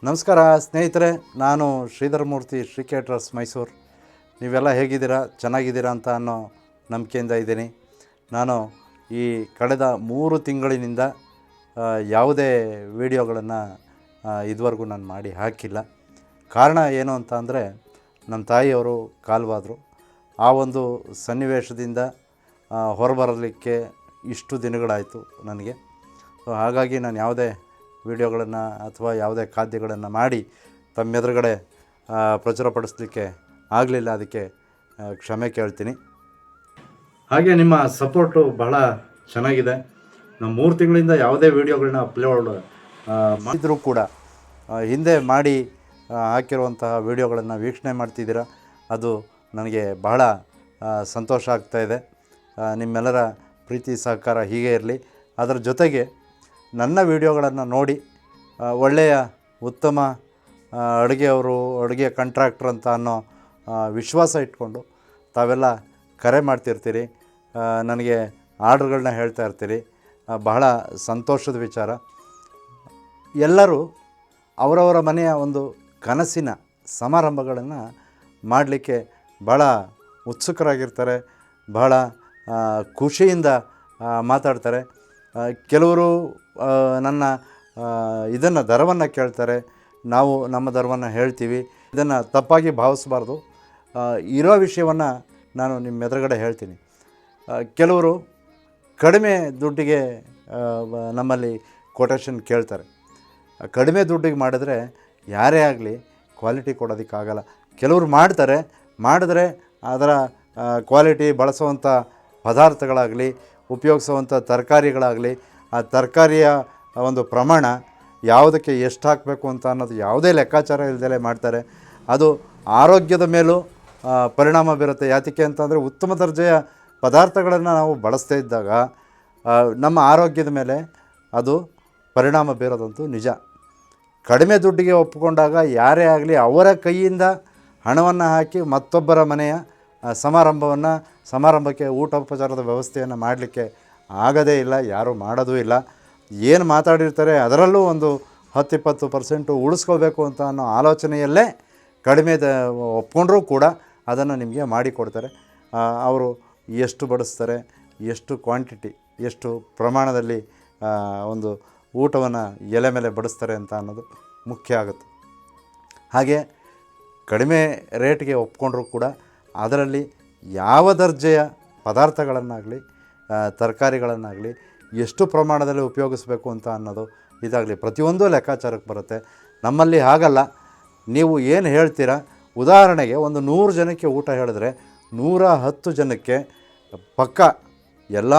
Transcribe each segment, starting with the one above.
ನಮಸ್ಕಾರ ಸ್ನೇಹಿತರೆ, ನಾನು ಶ್ರೀಧರ್ ಮೂರ್ತಿ ಶ್ರೀ ಕೇಟರರ್ಸ್ ಮೈಸೂರು. ನೀವೆಲ್ಲ ಹೇಗಿದ್ದೀರಾ, ಚೆನ್ನಾಗಿದ್ದೀರಾ ಅಂತ ಅನ್ನೋ ನಂಬಿಕೆಯಿಂದ ಇದ್ದೀನಿ. ನಾನು ಈ ಕಳೆದ 3 ತಿಂಗಳಿನಿಂದ ಯಾವುದೇ ವಿಡಿಯೋಗಳನ್ನು ಇದುವರೆಗೂ ನಾನು ಮಾಡಿ ಹಾಕಿಲ್ಲ. ಕಾರಣ ಏನು ಅಂತ ಅಂದರೆ, ನಮ್ಮ ತಾಯಿಯವರು ಕಾಲವಾದರು. ಆ ಒಂದು ಸನ್ನಿವೇಶದಿಂದ ಹೊರಬರಲಿಕ್ಕೆ ಇಷ್ಟು ದಿನಗಳಾಯಿತು ನನಗೆ. ಹಾಗಾಗಿ ನಾನು ಯಾವುದೇ ವಿಡಿಯೋಗಳನ್ನು ಅಥವಾ ಯಾವುದೇ ಖಾದ್ಯಗಳನ್ನು ಮಾಡಿ ತಮ್ಮೆದುರುಗಡೆ ಪ್ರಚುರಪಡಿಸಲಿಕ್ಕೆ ಆಗಲಿಲ್ಲ. ಅದಕ್ಕೆ ಕ್ಷಮೆ ಕೇಳ್ತೀನಿ. ಹಾಗೆ ನಿಮ್ಮ ಸಪೋರ್ಟು ಬಹಳ ಚೆನ್ನಾಗಿದೆ. ನಾವು 3 ತಿಂಗಳಿಂದ ಯಾವುದೇ ವಿಡಿಯೋಗಳನ್ನ ಅಪ್ಲೋಡ್ ಮಾಡಿದರೂ ಕೂಡ ಹಿಂದೆ ಮಾಡಿ ಹಾಕಿರುವಂತಹ ವಿಡಿಯೋಗಳನ್ನು ವೀಕ್ಷಣೆ ಮಾಡ್ತಿದ್ದೀರಾ. ಅದು ನನಗೆ ಬಹಳ ಸಂತೋಷ ಆಗ್ತಾಯಿದೆ. ನಿಮ್ಮೆಲ್ಲರ ಪ್ರೀತಿ ಸಹಕಾರ ಹೀಗೆ ಇರಲಿ. ಅದರ ಜೊತೆಗೆ ನನ್ನ ವಿಡಿಯೋಗಳನ್ನು ನೋಡಿ ಒಳ್ಳೆಯ ಉತ್ತಮ ಅಡುಗೆ ಕಾಂಟ್ರಾಕ್ಟರ್ ಅಂತ ಅನ್ನೋ ವಿಶ್ವಾಸ ಇಟ್ಕೊಂಡು ತಾವೆಲ್ಲ ಕರೆ ಮಾಡ್ತಿರ್ತೀರಿ, ನನಗೆ ಆರ್ಡ್ರ್ಗಳನ್ನ ಹೇಳ್ತಾ ಇರ್ತೀರಿ. ಬಹಳ ಸಂತೋಷದ ವಿಚಾರ. ಎಲ್ಲರೂ ಅವರವರ ಮನೆಯ ಒಂದು ಕನಸಿನ ಸಮಾರಂಭಗಳನ್ನು ಮಾಡಲಿಕ್ಕೆ ಭಾಳ ಉತ್ಸುಕರಾಗಿರ್ತಾರೆ, ಬಹಳ ಖುಷಿಯಿಂದ ಮಾತಾಡ್ತಾರೆ. ಕೆಲವರು ನನ್ನ ಇದನ್ನು ದರವನ್ನು ಕೇಳ್ತಾರೆ, ನಾವು ನಮ್ಮ ದರವನ್ನು ಹೇಳ್ತೀವಿ. ಇದನ್ನು ತಪ್ಪಾಗಿ ಭಾವಿಸಬಾರ್ದು. ಇರೋ ವಿಷಯವನ್ನು ನಾನು ನಿಮ್ಮ ಎದುರುಗಡೆ ಹೇಳ್ತೀನಿ. ಕೆಲವರು ಕಡಿಮೆ ದುಡ್ಡಿಗೆ ನಮ್ಮಲ್ಲಿ ಕೊಟೇಶನ್ ಕೇಳ್ತಾರೆ. ಕಡಿಮೆ ದುಡ್ಡಿಗೆ ಮಾಡಿದ್ರೆ ಯಾರೇ ಆಗಲಿ ಕ್ವಾಲಿಟಿ ಕೊಡೋದಕ್ಕಾಗಲ್ಲ. ಕೆಲವರು ಮಾಡಿದ್ರೆ ಅದರ ಕ್ವಾಲಿಟಿ, ಬಳಸುವಂಥ ಪದಾರ್ಥಗಳಾಗಲಿ, ಉಪಯೋಗಿಸುವಂಥ ತರಕಾರಿಗಳಾಗಲಿ, ಆ ತರಕಾರಿಯ ಒಂದು ಪ್ರಮಾಣ, ಯಾವುದಕ್ಕೆ ಎಷ್ಟು ಹಾಕಬೇಕು ಅಂತ ಅನ್ನೋದು ಯಾವುದೇ ಲೆಕ್ಕಾಚಾರ ಇಲ್ಲದೆ ಮಾಡ್ತಾರೆ. ಅದು ಆರೋಗ್ಯದ ಮೇಲೂ ಪರಿಣಾಮ ಬೀರುತ್ತೆ. ಯಾತಕ್ಕೆ ಅಂತಂದರೆ, ಉತ್ತಮ ದರ್ಜೆಯ ಪದಾರ್ಥಗಳನ್ನು ನಾವು ಬಳಸ್ತಾ ಇದ್ದಾಗ ನಮ್ಮ ಆರೋಗ್ಯದ ಮೇಲೆ ಅದು ಪರಿಣಾಮ ಬೀರೋದಂತೂ ನಿಜ. ಕಡಿಮೆ ದುಡ್ಡಿಗೆ ಒಪ್ಪಿಕೊಂಡಾಗ ಯಾರೇ ಆಗಲಿ ಅವರ ಕೈಯಿಂದ ಹಣವನ್ನು ಹಾಕಿ ಮತ್ತೊಬ್ಬರ ಮನೆಯ ಸಮಾರಂಭಕ್ಕೆ ಊಟೋಪಚಾರದ ವ್ಯವಸ್ಥೆಯನ್ನು ಮಾಡಲಿಕ್ಕೆ ಆಗದೇ ಇಲ್ಲ, ಯಾರೂ ಮಾಡೋದೂ ಇಲ್ಲ. ಏನು ಮಾತಾಡಿರ್ತಾರೆ ಅದರಲ್ಲೂ ಒಂದು 10-20% ಉಳಿಸ್ಕೋಬೇಕು ಅಂತ ಅನ್ನೋ ಆಲೋಚನೆಯಲ್ಲೇ ಕಡಿಮೆ ಒಪ್ಕೊಂಡ್ರೂ ಕೂಡ ಅದನ್ನು ನಿಮಗೆ ಮಾಡಿಕೊಡ್ತಾರೆ. ಅವರು ಎಷ್ಟು ಬಡಿಸ್ತಾರೆ, ಎಷ್ಟು ಕ್ವಾಂಟಿಟಿ, ಎಷ್ಟು ಪ್ರಮಾಣದಲ್ಲಿ ಒಂದು ಊಟವನ್ನು ಎಲೆ ಮೇಲೆ ಬಡಿಸ್ತಾರೆ ಅಂತ ಅನ್ನೋದು ಮುಖ್ಯ ಆಗುತ್ತೆ. ಹಾಗೆ ಕಡಿಮೆ ರೇಟ್ಗೆ ಒಪ್ಕೊಂಡ್ರೂ ಕೂಡ ಅದರಲ್ಲಿ ಯಾವ ದರ್ಜೆಯ ಪದಾರ್ಥಗಳನ್ನಾಗಲಿ, ತರಕಾರಿಗಳನ್ನಾಗಲಿ ಎಷ್ಟು ಪ್ರಮಾಣದಲ್ಲಿ ಉಪಯೋಗಿಸ್ಬೇಕು ಅಂತ ಅನ್ನೋದು ಇದಾಗಲಿ ಪ್ರತಿಯೊಂದು ಲೆಕ್ಕಾಚಾರಕ್ಕೆ ಬರುತ್ತೆ. ನಮ್ಮಲ್ಲಿ ಹಾಗಲ್ಲ. ನೀವು ಏನು ಹೇಳ್ತೀರಾ, ಉದಾಹರಣೆಗೆ ಒಂದು 100 ಜನಕ್ಕೆ ಊಟ ಹೇಳಿದ್ರೆ 110 ಜನಕ್ಕೆ ಪಕ್ಕ ಎಲ್ಲ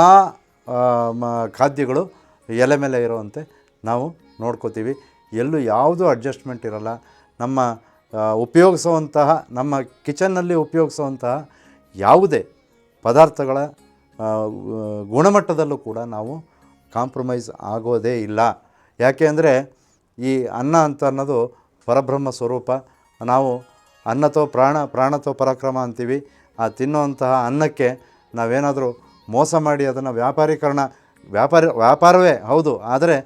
ಖಾದ್ಯಗಳು ಎಲೆ ಮೇಲೆ ಇರುವಂತೆ ನಾವು ನೋಡ್ಕೋತೀವಿ. ಎಲ್ಲೂ ಯಾವುದೂ ಅಡ್ಜಸ್ಟ್ಮೆಂಟ್ ಇರಲ್ಲ. ನಮ್ಮ ಉಪಯೋಗಿಸುವಂತಹ, ನಮ್ಮ ಕಿಚನ್ನಲ್ಲಿ ಉಪಯೋಗಿಸುವಂತಹ ಯಾವುದೇ ಪದಾರ್ಥಗಳ ಗುಣಮಟ್ಟದಲ್ಲೂ ಕೂಡ ನಾವು ಕಾಂಪ್ರಮೈಸ್ ಆಗೋದೇ ಇಲ್ಲ. ಯಾಕೆ ಅಂದರೆ, ಈ ಅನ್ನ ಅಂತ ಅನ್ನೋದು ಪರಬ್ರಹ್ಮ ಸ್ವರೂಪ. ನಾವು ಅನ್ನತೋ ಪ್ರಾಣ, ಪ್ರಾಣತೋ ಪರಾಕ್ರಮ ಅಂತೀವಿ. ಆ ತಿನ್ನುವಂತಹ ಅನ್ನಕ್ಕೆ ನಾವೇನಾದರೂ ಮೋಸ ಮಾಡಿ ಅದನ್ನು ವ್ಯಾಪಾರವೇ ಹೌದು, ಆದರೆ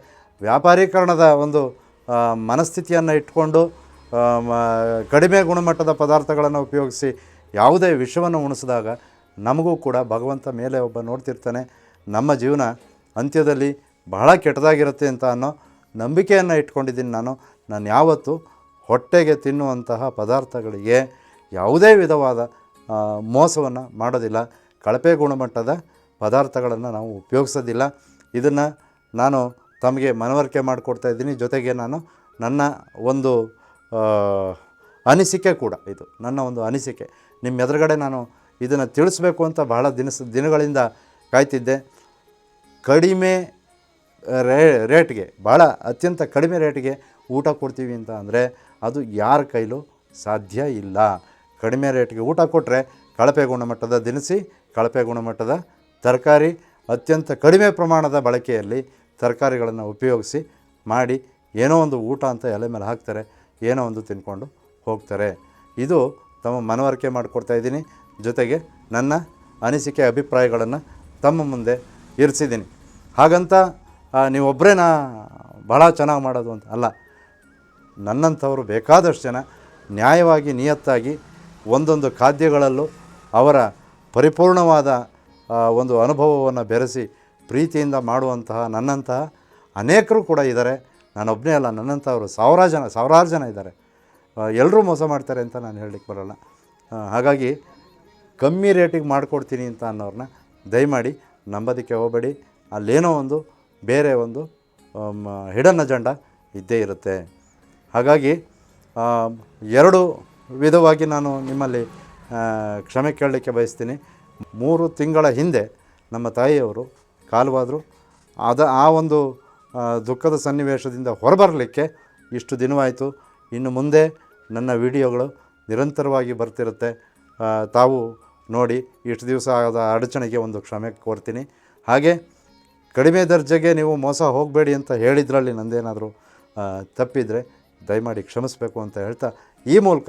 ವ್ಯಾಪಾರೀಕರಣದ ಒಂದು ಮನಸ್ಥಿತಿಯನ್ನು ಇಟ್ಕೊಂಡು ಕಡಿಮೆ ಗುಣಮಟ್ಟದ ಪದಾರ್ಥಗಳನ್ನು ಉಪಯೋಗಿಸಿ ಯಾವುದೇ ವಿಷವನ್ನು ಉಣಿಸಿದಾಗ ನಮಗೂ ಕೂಡ ಭಗವಂತ ಮೇಲೆ ಒಬ್ಬ ನೋಡ್ತಿರ್ತಾನೆ. ನಮ್ಮ ಜೀವನ ಅಂತ್ಯದಲ್ಲಿ ಬಹಳ ಕೆಟ್ಟದಾಗಿರುತ್ತೆ ಅಂತ ಅನ್ನೋ ನಂಬಿಕೆಯನ್ನು ಇಟ್ಕೊಂಡಿದ್ದೀನಿ ನಾನು ಯಾವತ್ತೂ ಹೊಟ್ಟೆಗೆ ತಿನ್ನುವಂತಹ ಪದಾರ್ಥಗಳಿಗೆ ಯಾವುದೇ ವಿಧವಾದ ಮೋಸವನ್ನು ಮಾಡೋದಿಲ್ಲ. ಕಳಪೆ ಗುಣಮಟ್ಟದ ಪದಾರ್ಥಗಳನ್ನು ನಾವು ಉಪಯೋಗಿಸೋದಿಲ್ಲ. ಇದನ್ನು ನಾನು ತಮಗೆ ಮನವರಿಕೆ ಮಾಡಿಕೊಡ್ತಾ ಇದ್ದೀನಿ. ಜೊತೆಗೆ ನಾನು ನನ್ನ ಒಂದು ಅನಿಸಿಕೆ ಕೂಡ, ಇದು ನನ್ನ ಒಂದು ಅನಿಸಿಕೆ. ನಿಮ್ಮ ಎದುರುಗಡೆ ನಾನು ಇದನ್ನು ತಿಳಿಸ್ಬೇಕು ಅಂತ ಬಹಳ ದಿನಗಳಿಂದ ಕಾಯ್ತಿದ್ದೆ. ಕಡಿಮೆ ರೇಟ್ಗೆ, ಭಾಳ ಅತ್ಯಂತ ಕಡಿಮೆ ರೇಟಿಗೆ ಊಟ ಕೊಡ್ತೀವಿ ಅಂತ ಅಂದರೆ ಅದು ಯಾರ ಕೈಲೂ ಸಾಧ್ಯ ಇಲ್ಲ. ಕಡಿಮೆ ರೇಟ್ಗೆ ಊಟ ಕೊಟ್ಟರೆ ಕಳಪೆ ಗುಣಮಟ್ಟದ ದಿನಸಿ, ಕಳಪೆ ಗುಣಮಟ್ಟದ ತರಕಾರಿ, ಅತ್ಯಂತ ಕಡಿಮೆ ಪ್ರಮಾಣದ ಬಳಕೆಯಲ್ಲಿ ತರಕಾರಿಗಳನ್ನು ಉಪಯೋಗಿಸಿ ಮಾಡಿ ಏನೋ ಒಂದು ಊಟ ಅಂತ ಎಲೆ ಮೇಲೆ ಹಾಕ್ತಾರೆ, ಏನೋ ಒಂದು ತಿನ್ಕೊಂಡು ಹೋಗ್ತಾರೆ. ಇದು ತಮ್ಮ ಮನವರಿಕೆ ಮಾಡಿಕೊಡ್ತಾ ಇದ್ದೀನಿ. ಜೊತೆಗೆ ನನ್ನ ಅನಿಸಿಕೆ, ಅಭಿಪ್ರಾಯಗಳನ್ನು ತಮ್ಮ ಮುಂದೆ ಇರಿಸಿದ್ದೀನಿ. ಹಾಗಂತ ನೀವೊಬ್ಬರೇ ಭಾಳ ಚೆನ್ನಾಗಿ ಮಾಡೋದು ಅಂತ ಅಲ್ಲ. ನನ್ನಂಥವರು ಬೇಕಾದಷ್ಟು ಜನ ನ್ಯಾಯವಾಗಿ ನಿಯತ್ತಾಗಿ ಒಂದೊಂದು ಖಾದ್ಯಗಳಲ್ಲೂ ಅವರ ಪರಿಪೂರ್ಣವಾದ ಒಂದು ಅನುಭವವನ್ನು ಬೆರೆಸಿ ಪ್ರೀತಿಯಿಂದ ಮಾಡುವಂತಹ ನನ್ನಂತಹ ಅನೇಕರು ಕೂಡ ಇದ್ದಾರೆ. ನಾನೊಬ್ಬನೇ ಅಲ್ಲ, ನನ್ನಂಥವರು ಸಾವಿರಾರು ಜನ ಇದ್ದಾರೆ. ಎಲ್ಲರೂ ಮೋಸ ಮಾಡ್ತಾರೆ ಅಂತ ನಾನು ಹೇಳಲಿಕ್ಕೆ ಬರೋಲ್ಲ. ಹಾಗಾಗಿ ಕಮ್ಮಿ ರೇಟಿಗೆ ಮಾಡಿಕೊಡ್ತೀನಿ ಅಂತ ಅನ್ನೋರನ್ನ ದಯಮಾಡಿ ನಂಬೋದಕ್ಕೆ ಹೋಗಬೇಡಿ. ಅಲ್ಲೇನೋ ಒಂದು ಬೇರೆ ಒಂದು ಹಿಡನ್ ಅಜೆಂಡಾ ಇದ್ದೇ ಇರುತ್ತೆ. ಹಾಗಾಗಿ 2 ವಿಧವಾಗಿ ನಾನು ನಿಮ್ಮಲ್ಲಿ ಕ್ಷಮೆ ಕೇಳಲಿಕ್ಕೆ ಬಯಸ್ತೀನಿ. 3 ತಿಂಗಳ ಹಿಂದೆ ನಮ್ಮ ತಾಯಿಯವರು ಕಾಲವಾದರು. ಆ ಒಂದು ದುಃಖದ ಸನ್ನಿವೇಶದಿಂದ ಹೊರಬರಲಿಕ್ಕೆ ಇಷ್ಟು ದಿನವಾಯಿತು. ಇನ್ನು ಮುಂದೆ ನನ್ನ ವಿಡಿಯೋಗಳು ನಿರಂತರವಾಗಿ ಬರ್ತಿರುತ್ತೆ. ತಾವು ನೋಡಿ ಇಷ್ಟು ದಿವಸ ಆದ ಅಡಚಣೆಗೆ ಒಂದು ಕ್ಷಮೆ ಕೋರ್ತೀನಿ. ಹಾಗೆ ಕಡಿಮೆ ದರ್ಜೆಗೆ ನೀವು ಮೋಸ ಹೋಗಬೇಡಿ ಅಂತ ಹೇಳಿದ್ರಲ್ಲಿ ನಂದೇನಾದರೂ ತಪ್ಪಿದರೆ ದಯಮಾಡಿ ಕ್ಷಮಿಸಬೇಕು ಅಂತ ಹೇಳ್ತಾ, ಈ ಮೂಲಕ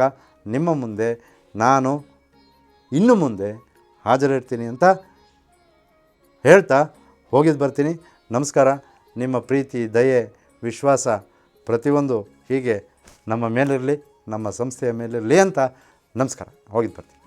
ನಿಮ್ಮ ಮುಂದೆ ನಾನು ಇನ್ನು ಮುಂದೆ ಹಾಜರಿರ್ತೀನಿ ಅಂತ ಹೇಳ್ತಾ ಹೋಗಿದ್ದು ಬರ್ತೀನಿ. ನಮಸ್ಕಾರ. ನಿಮ್ಮ ಪ್ರೀತಿ, ದಯೆ, ವಿಶ್ವಾಸ ಪ್ರತಿಯೊಂದು ಹೀಗೆ ನಮ್ಮ ಮೇಲಿರಲಿ, ನಮ್ಮ ಸಂಸ್ಥೆಯ ಮೇಲಿರಲಿ ಅಂತ ನಮಸ್ಕಾರ. ಹೋಗಿದ್ದು ಬರ್ತೀನಿ.